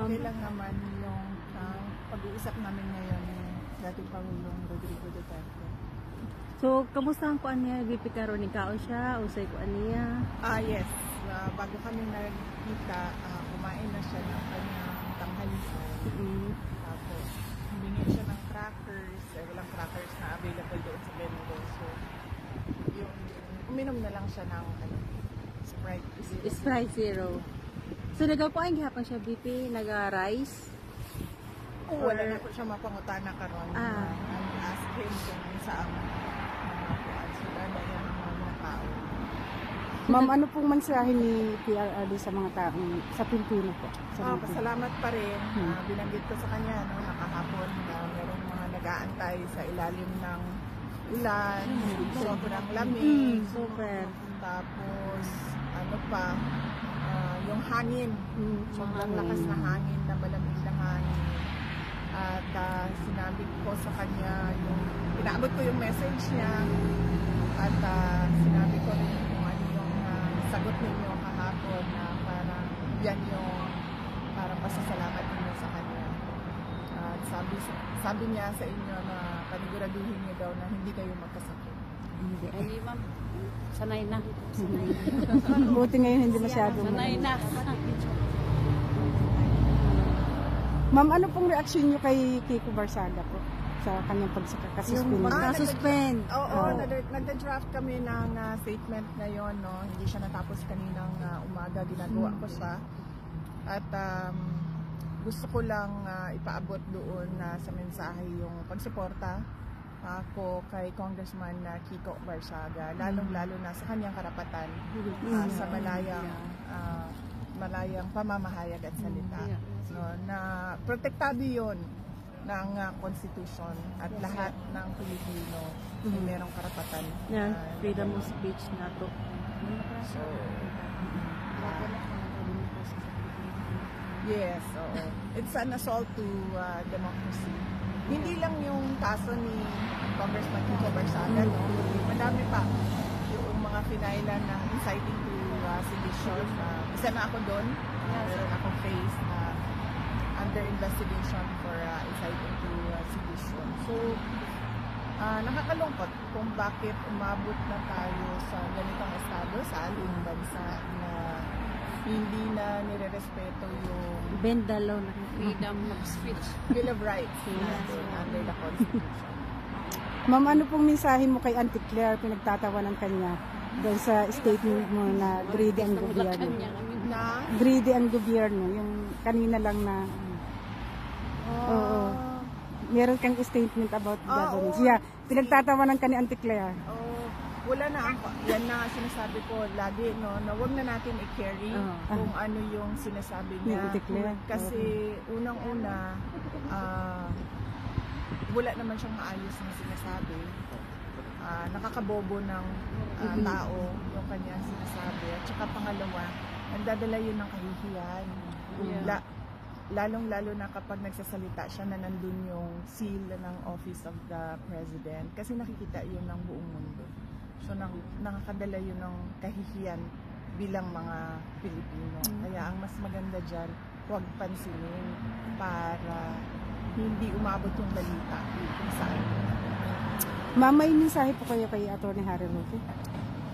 Okay lang naman yung pag-uusap namin ngayon ni dating Pangulong Rodrigo Duterte. So, kamusta ang kuan niya? VP karon ni kaon siya? Usay kuan niya? Yes. Bago kami nagkita, kumain na siya ng kanyang tanghalian. Tapos, humingi siya ng crackers. Walang crackers na available doon sa Bengo. So, yung uminom na lang siya ng Sprite Zero. Sprite Zero. So, nagakuan gihapon siya VP? Naga-rice? Wala na po siya mapangutana karon. Ask him kung saan sila na yung mga tao. Ma'am, ano pong mensahe ni PRRD sa mga taong sa Pilipino po? Pasalamat pa rin. Binanggit ko sa kanya nakahapon na merong mga nag-aantay sa ilalim ng ulan, sobrang lamig. Super. Tapos, ano pa, yung hangin. Sobrang lakas na hangin, na malamig na hangin. At sinabi ko sa kanya, inaabot ko yung message niya. At sinabi ko rin kung ano yung sagot ninyo kahapon na parang yan yung parang pasasalamat ninyo sa kanya. At sabi niya sa inyo na paniguraduhin niyo daw na hindi kayo magkasakit. Hindi ma'am, sanay na. Buti ngayon hindi masyado. Sanay na. Ma'am, ano pong reaksyon niyo kay Kiko Barsaga po sa kanyang pagkakasuspend? Pagkasuspend. Oo, nagda-draft kami ng statement ngayon, no? Hindi siya natapos kaninang umaga, ginagawa ko siya. At gusto ko lang ipaabot doon sa mensahe yung pagsuporta ako kay Congressman Kiko Barsaga, lalong-lalo na sa kanyang karapatan sa malayang pamamahayag at salita. No, na protektado yun ng Constitution at lahat ng Pilipino ay merong karapatan. Freedom of speech na to. So, yes, oo. It's an assault to democracy. Hindi lang yung kaso ni Congressman Kiko Barsaga, no? Madami pa yung mga finailan na inciting to sedition. Isa na ako doon. Meron akong face na under investigation for inciting to sedition. So, nakakalungkot kung bakit umabot na tayo sa ganitong estado sa ating bansa na hindi na nire-respeto yung Bend the law na. Freedom of speech. Bill of Rights natin under the Constitution. Ma'am, ano pong mensahe mo kay Auntie Claire, pinagtatawanan kanya doon sa statement mo na greedy ang gobyerno? Na? Greedy ang gobyerno, yung kanina lang na oo. Meron kang statement about governance. Yeah, pinagtatawanan ka ni Auntie Claire. Wala na ako. Yan na sinasabi ko lagi, no, na wag na natin i-carry kung ano yung sinasabi niya. Kasi unang-una, wala naman siyang maayos na sinasabi. Nakakabobo ng tao yung kanya sinasabi. At saka pangalawa, nagdadala yun ng kahihiyan. Lalong-lalo na kapag nagsasalita siya na nandun yung seal ng Office of the President. Kasi nakikita yun ng buong mundo. So, nakakadala yun ng kahihiyan bilang mga Pilipino. Kaya ang mas maganda dyan, huwag pansinin para hindi umabot yung balita kung saan. Ma'am, may mensahe po kayo kay Atty. Harry Roque?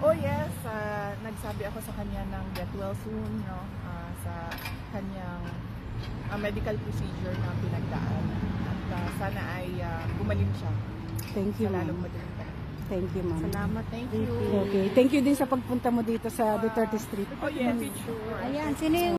Oh yes, nagsabi ako sa kanya ng get well soon, no? Sa kanyang medical procedure na pinagdaan. At sana ay gumaling siya. Thank you, ma'am. Thank you, ma'am. Salamat. Thank you. Okay. Thank you din sa pagpunta mo dito sa Duterte Street. Oh yes, sure. Ayan, sino yung